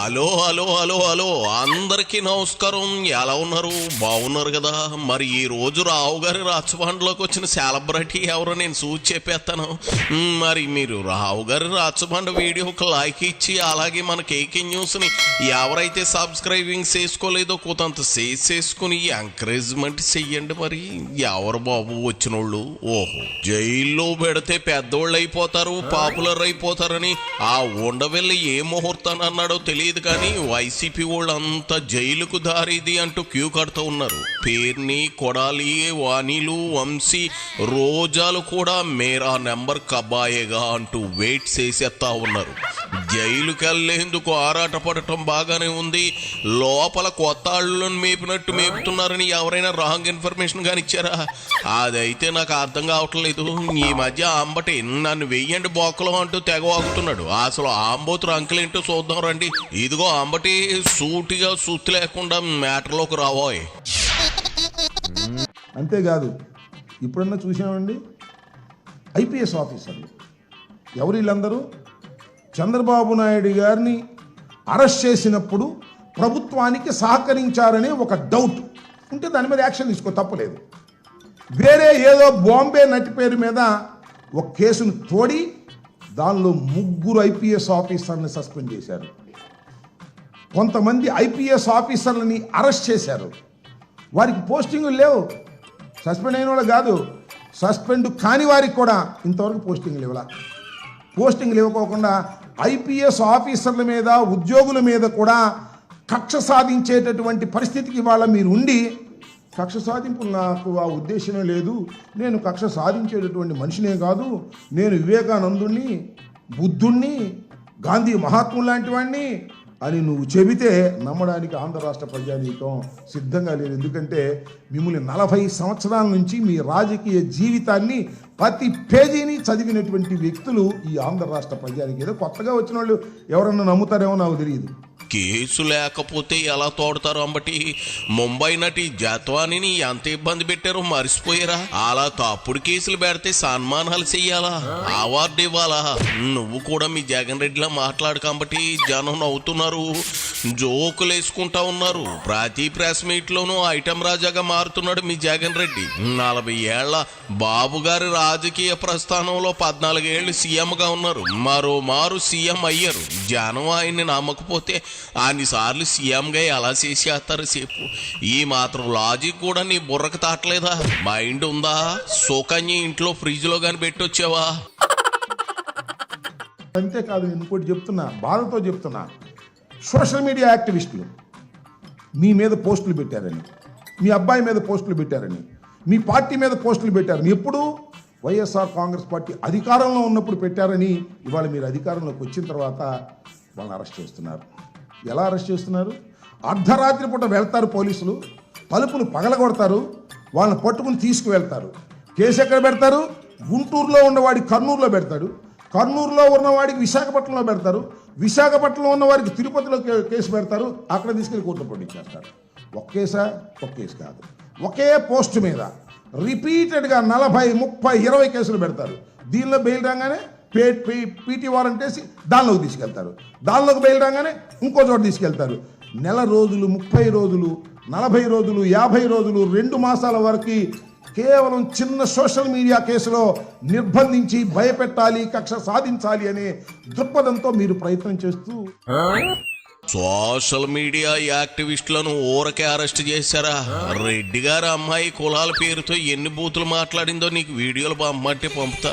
Hello hello hello hello అందరికీ నమస్కారం. ఎలా ఉన్నారు? బాగున్నారు కదా? మరి ఈ రోజు రావు గారి రాచబండలోకి వచ్చిన సెలబ్రిటీ ఎవరో నేను చూసి చెప్పేస్తాను. మరి మీరు రావు గారి రాచబండ వీడియోకి లైక్ ఇచ్చి అలాగే మన కేకే న్యూస్ని ఎవరైతే సబ్స్క్రైబింగ్ చేసుకోలేదో కొంత చేసుకుని ఎంకరేజ్మెంట్ చెయ్యండి. మరి ఎవరు బాబు వచ్చినోళ్ళు? ఓహో, జైల్లో పెడితే పెద్దోళ్ళు అయిపోతారు, పాపులర్ అయిపోతారని ఆ ఉండవెళ్ళి ఏ ముహూర్తాన్ని అన్నాడో తెలియదు కానీ వైసీపీ వాళ్ళంతా జైలుకు దారిది అంటూ క్యూ కడుతూ ఉన్నారు. పేర్ని, కొడాలి, వాణిలు, వంశీ, రోజాలు కూడా మేరా నెంబర్ కబ్బాయేగా అంటూ వెయిట్ చేసేస్తా ఉన్నారు. జైలుకి వెళ్ళేందుకు ఆరాట పడటం బాగానే ఉంది. లోపల కొత్త ఆళ్ళను మేపినట్టు మేపుతున్నారని ఎవరైనా రాంగ్ ఇన్ఫర్మేషన్ కానీ ఇచ్చారా? అదైతే నాకు అర్థం కావట్లేదు. ఈ మధ్య అంబటి నన్ను వెయ్యండి బొక్కలో అంటూ తెగవాగుతున్నాడు. అసలు ఆంబోతురు అంకుల్ ఏంటో చూద్దాం రండి. ఇదిగో అంబటి, సూటిగా సుత్తి లేకుండా మ్యాటర్లోకి రావోయ్. అంతేకాదు, ఇప్పుడన్నా చూసామండి ఐపీఎస్ ఆఫీసర్లు ఎవరు వీళ్ళందరూ? చంద్రబాబు నాయుడు గారిని అరెస్ట్ చేసినప్పుడు ప్రభుత్వానికి సహకరించారనే ఒక డౌట్ ఉంటే దాని మీద యాక్షన్ తీసుకో, తప్పలేదు. వేరే ఏదో బాంబే నటి పేరు మీద ఒక కేసును తోడి దానిలో 3 ఐపీఎస్ ఆఫీసర్ని సస్పెండ్ చేశారు. కొంతమంది ఐపీఎస్ ఆఫీసర్లని అరెస్ట్ చేశారు. వారికి పోస్టింగులు లేవు. సస్పెండ్ అయిన వాళ్ళు కాదు, సస్పెండ్ కాని వారికి కూడా ఇంతవరకు పోస్టింగ్లు ఇవ్వాల. పోస్టింగ్లు ఇవ్వకోకుండా ఐపీఎస్ ఆఫీసర్ల మీద, ఉద్యోగుల మీద కూడా కక్ష సాధించేటటువంటి పరిస్థితికి ఇవాళ మీరు ఉండి, కక్ష సాధింపు నాకు ఆ ఉద్దేశమే లేదు, నేను కక్ష సాధించేటటువంటి మనిషినే కాదు, నేను వివేకానందుణ్ణి, బుద్ధుణ్ణి, గాంధీ మహాత్ములు లాంటి వాడిని అని నువ్వు చెబితే నమ్మడానికి ఆంధ్ర రాష్ట్ర ప్రజానీకం సిద్ధంగా లేదు. ఎందుకంటే మిమ్మల్ని 40 సంవత్సరాల నుంచి మీ రాజకీయ జీవితాన్ని ప్రతి పేజీని చదివినటువంటి వ్యక్తులు ఈ ఆంధ్ర రాష్ట్ర ప్రజానికి. ఏదో కొత్తగా వచ్చిన వాళ్ళు ఎవరన్నా నమ్ముతారేమో నాకు తెలియదు. కేసు లేకపోతే ఎలా తోడతారు అంబటి? ముంబై నటి జత్వానిని ఎంత ఇబ్బంది పెట్టారో మర్చిపోయారా? అలా తప్పుడు కేసులు పెడితే సన్మానాలు చెయ్యాలా, అవార్డు ఇవ్వాలా? నువ్వు కూడా మీ జగన్ రెడ్డిలా మాట్లాడకంబటి జనం నవ్వుతున్నారు, జోకులు వేసుకుంటా ఉన్నారు. ప్రతి ప్రెస్ మీట్ లోనూ ఐటమ్ రాజాగా మారుతున్నాడు మీ జగన్ రెడ్డి. 40 ఏళ్ల బాబు గారి రాజకీయ ప్రస్థానంలో 14 ఏళ్లు సీఎంగా ఉన్నారు. మరోమారు సీఎం అయ్యారు. జనం ఆయన్ని నమ్మకపోతే అన్నిసార్లు సీఎంగా ఎలా చేసేస్తారు చెప్పు? ఈ మాత్రం లాజిక్ కూడా నీ బుర్రకు తాటలేదా? మైండ్ ఉందా? సుకన్య ఇంట్లో ఫ్రిడ్జ్ లో కానీ పెట్టొచ్చావా? అంతేకాదు, ఇంకోటి చెప్తున్నా, బాధతో చెప్తున్నా, సోషల్ మీడియా యాక్టివిస్టులు మీ మీద పోస్టులు పెట్టారని, మీ అబ్బాయి మీద పోస్టులు పెట్టారని, మీ పార్టీ మీద పోస్టులు పెట్టారని, ఎప్పుడు వైఎస్ఆర్ కాంగ్రెస్ పార్టీ అధికారంలో ఉన్నప్పుడు పెట్టారని ఇవాళ మీరు అధికారంలోకి వచ్చిన తర్వాత వాళ్ళని అరెస్ట్ చేస్తున్నారు. ఎలా అరెస్ట్ చేస్తున్నారు? అర్ధరాత్రి పూట వెళ్తారు పోలీసులు, తలుపులు పగలగొడతారు, వాళ్ళని పట్టుకుని తీసుకువెళ్తారు. కేసు ఎక్కడ పెడతారు? గుంటూరులో ఉన్నవాడి కర్నూలులో పెడతాడు, కర్నూలులో ఉన్నవాడికి విశాఖపట్నంలో పెడతారు, విశాఖపట్నంలో ఉన్నవాడికి తిరుపతిలో కేసు పెడతారు, అక్కడ తీసుకెళ్లి కోర్టులో పండించేస్తారు. ఒక కేసా? ఒక కేసు కాదు, ఒకే పోస్ట్ మీద రిపీటెడ్గా 40, 30, 20 కేసులు పెడతారు. దీనిలో బెయిల్ రాగానే పీటీ వారెంట్ వేసి దానిలోకి తీసుకెళ్తారు, దానిలోకి బెయిల్ రాగానే ఇంకో చోట తీసుకెళ్తారు. నెల రోజులు, 30 రోజులు, 40 రోజులు, 50 రోజులు, 2 మాసాల వరకు కేవలం చిన్న సోషల్ మీడియా కేసులో నిర్బంధించి భయపెట్టాలి, కక్ష సాధించాలి అనే దృక్పథంతో మీరు ప్రయత్నం చేస్తూ సోషల్ మీడియా యాక్టివిస్టులను ఊరకే అరెస్ట్ చేశారా? రెడ్డి గారి అమ్మాయి కులాల పేరుతో ఎన్ని బూతులు మాట్లాడిందో నీకు వీడియోలు పంపమంటే పంపుతా.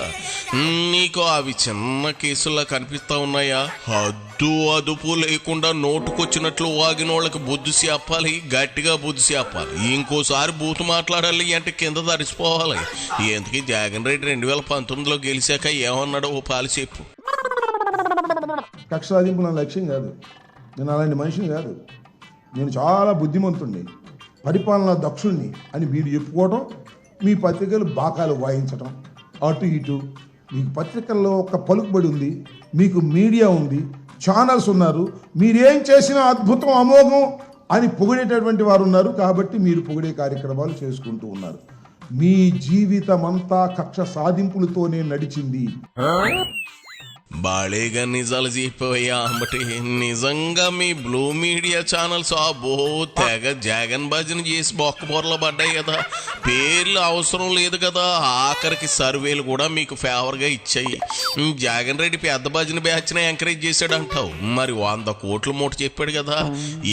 నీకు అవి చిన్న కేసుల్లా కనిపిస్తా ఉన్నాయా? హద్దు అదుపు లేకుండా నోటుకొచ్చినట్లు వాగిన వాళ్ళకి బుద్ధి చెప్పాలి, గట్టిగా బుద్ధి చెప్పాలి. ఇంకోసారి బూతు మాట్లాడాలి అంటే కింద తడిసిపోవాలి. ఎందుకు జగన్ రెడ్డి 2019లో గెలిచాక ఏమన్నాడో ఓ పాలు చెప్పు. కక్ష సాధింపు నా లక్ష్యం కాదు, నేను అలాంటి మనిషిని కాదు, నేను చాలా బుద్ధిమంతుణ్ణి, పరిపాలనా దక్షుణ్ణి అని మీరు చెప్పుకోవడం, మీ పత్రికలు బాకాలు వాయించడం, అటు ఇటు. మీకు పత్రికల్లో ఒక పలుకుబడి ఉంది, మీకు మీడియా ఉంది, ఛానల్స్ ఉన్నారు, మీరేం చేసినా అద్భుతం, అమోఘం అని పొగిడేటటువంటి వారు ఉన్నారు. కాబట్టి మీరు పొగిడే కార్యక్రమాలు చేసుకుంటూ ఉన్నారు. మీ జీవితం అంతా కక్ష సాధింపులతోనే నడిచింది. బాళేగా నిజాలు చెప్పవయ్యా అంబటి. నిజంగా మీ బ్లూ మీడియా ఛానల్స్ తెగ జగన్ భజన చేసి బొక్కబొరలో పడ్డాయి కదా. పేర్లు అవసరం లేదు కదా, ఆఖరికి సర్వేలు కూడా మీకు ఫేవర్గా ఇచ్చాయి. జగన్ రెడ్డి పెద్ద భజన బ్యాచ్ని ఎంకరేజ్ చేశాడు అంటావు. మరి 100 కోట్ల మూట చెప్పాడు కదా,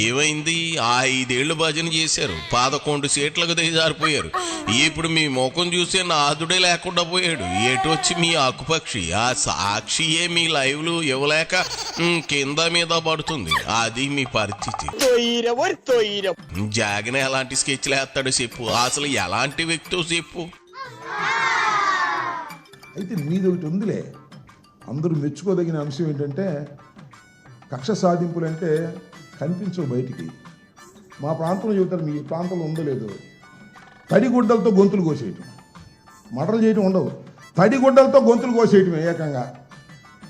ఏమైంది? 5 ఏళ్ళు భజన చేశారు, 11 సీట్లకు దిగజారిపోయారు. ఇప్పుడు మీ ముఖం చూసే నాదుడే లేకుండా పోయాడు. ఏటొచ్చి మీ ఆకుపక్షి ఆ సాక్షియే మీ లైవ్లు ఇవ్వలేక కింద మీద పడుతుంది. అది మీ పరిస్థితి. జగన్ ఎలాంటి స్కెచ్లు వేస్తాడో చెప్పు, అసలు ఎలాంటి వ్యక్తో చెప్పు. అయితే మీది ఒకటి ఉందిలే, అందరూ మెచ్చుకోదగిన అంశం ఏంటంటే కక్ష సాధింపులు అంటే కనిపించవు బయటికి. మా ప్రాంతంలో చెబుతారు, మీ ప్రాంతంలో ఉందో లేదో, తడిగుడ్డలతో గొంతులు కోసేయటం, మటలు చేయటం ఉండవు, తడిగుడ్డలతో గొంతులు కోసేయటం ఏకంగా.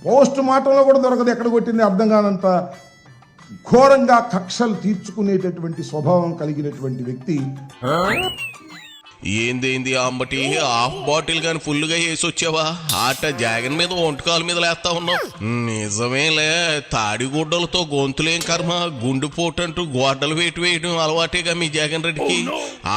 పోస్ట్ మార్టంలో కూడా దొరకదు, ఎక్కడ కొట్టింది అర్థం కానంత ఘోరంగా కక్షలు తీర్చుకునేటటువంటి స్వభావం కలిగినటువంటి వ్యక్తి. ఏందేంది అంబటి, హాఫ్ బాటిల్ గాని ఫుల్గా వేసి వచ్చావా? ఆట జగన్ మీద ఒంటకాల మీద లేస్తా ఉన్నావు. నిజమేలే, తాడిగుడ్డలతో గొంతులేం కర్మ, గుండెపోటంటూ గొడ్డలు వేయడం అలవాటేగా మీ జగన్ రెడ్డికి.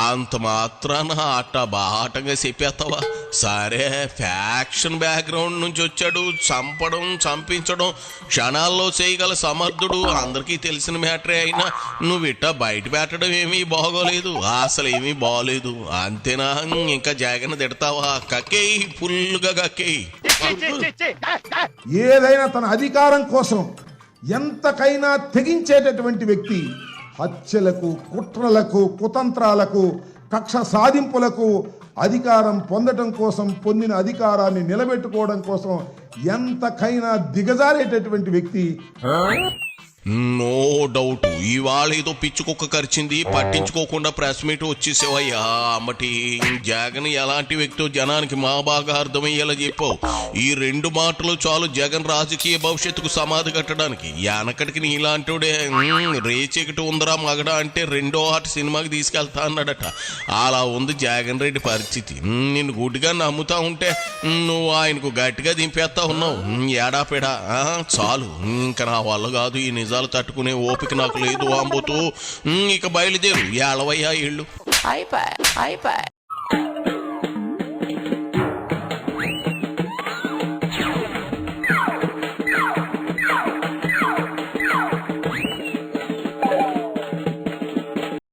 అంత మాత్రాన ఆట బాటంగా చెప్పేస్తావా? సరే, ఫ్యాక్షన్ బ్యాక్గ్రౌండ్ నుంచి వచ్చాడు, చంపడం చంపించడం క్షణాల్లో చేయగల సమర్థుడు, అందరికీ తెలిసిన మ్యాటరే అయినా నువ్వు ఇట్టా బయట పెట్టడం ఏమీ బాగోలేదు, అసలు ఏమీ బాగోలేదు. అంతేనా? ఇంకా జగన్ తిడతావా? కక్కేయి, ఫుల్గా కక్కేయి. ఏదైనా తన అధికారం కోసం ఎంతకైనా తెగించేటటువంటి వ్యక్తి. హత్యలకు, కుట్రలకు, కుతంత్రాలకు, కక్ష సాధింపులకు, అధికారం పొందటం కోసం, పొందిన అధికారాన్ని నిలబెట్టుకోవడం కోసం ఎంతకైనా దిగజారేటటువంటి వ్యక్తి. నో డౌట్, ఇవాళ ఏదో పిచ్చి కుక్క కరిచింది, పట్టించుకోకుండా ప్రెస్ మీట్ వచ్చేసేవయ్యా అమ్మటి. జగన్ ఎలాంటి వ్యక్తో జనానికి మా బాగా అర్థమయ్యేలా చెప్పావు. ఈ 2 మాటలు చాలు జగన్ రాజకీయ భవిష్యత్తుకు సమాధి కట్టడానికి. వెనకటికి నీలాంటిడే రేచెకటి ఉందరా మగడా అంటే 2వ ఆట సినిమాకి తీసుకెళ్తా అన్నాడట. అలా ఉంది జగన్ రెడ్డి పరిస్థితి. నిన్ను గుడ్డిగా నమ్ముతా ఉంటే నువ్వు ఆయనకు గట్టిగా దింపేస్తా ఉన్నావు. ఏడాపెడా చాలు, ఇంకా నా వల్ల కాదు, ఈ నిజాలు తట్టుకునే ఓపిక నాకు లేదు అంబోతూ. ఇక బయలుదేరు, ఏళవయ్యా ఇళ్ళు.